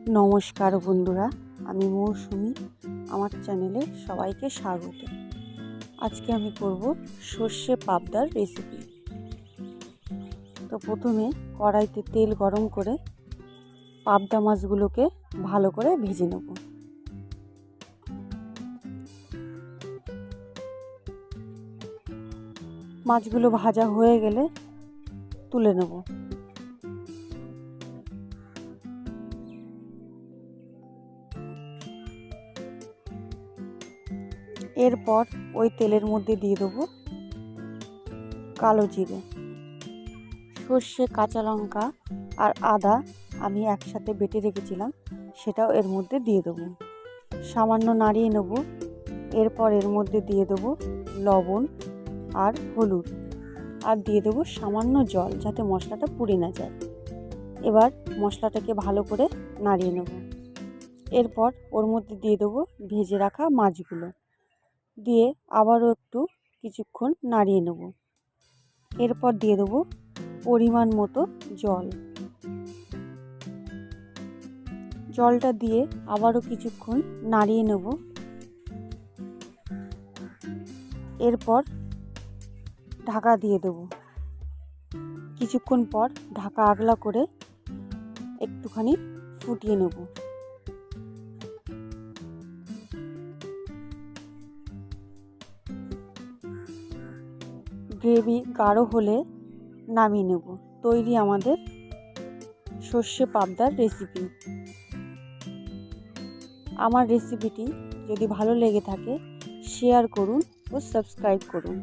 নমস্কার বন্ধুরা, আমি মৌসুমি। আমার চ্যানেলে সবাইকে স্বাগত। আজকে আমি করব সর্ষে পাবদার রেসিপি। তো প্রথমে কড়াইতে তেল গরম করে পাবদা মাছগুলোকে ভালো করে ভেজে নেব। মাছগুলো ভাজা হয়ে গেলে তুলে নেব। এরপর ওই তেলের মধ্যে দিয়ে দেবো কালো জিরে, সর্ষে, কাঁচা লঙ্কা আর আদা আমি একসাথে বেটে রেখেছিলাম, সেটাও এর মধ্যে দিয়ে দেবো। সামান্য নাড়িয়ে নেব। এরপর এর মধ্যে দিয়ে দেবো লবণ আর হলুদ, আর দিয়ে দেবো সামান্য জল, যাতে মশলাটা পুড়ে না যায়। এবার মশলাটাকে ভালো করে নাড়িয়ে নেব। এরপর ওর মধ্যে দিয়ে দেবো ভেজে রাখা মাছগুলো, দিয়ে আবারও একটু কিছুক্ষণ নাড়িয়ে নেব। এরপর দিয়ে দেবো পরিমাণ মতো জল। জলটা দিয়ে আবারও কিছুক্ষণ নাড়িয়ে নেব। এরপর ঢাকা দিয়ে দেব। কিছুক্ষণ পর ঢাকা আগলা করে একটুখানি ফুটিয়ে নেব। গ্রেভি গাঢ় হলে নামিয়ে নেব। তৈরি আমাদের সর্ষে পাবদার রেসিপি। আমার রেসিপিটি যদি ভালো লেগে থাকে শেয়ার করুন ও সাবস্ক্রাইব করুন।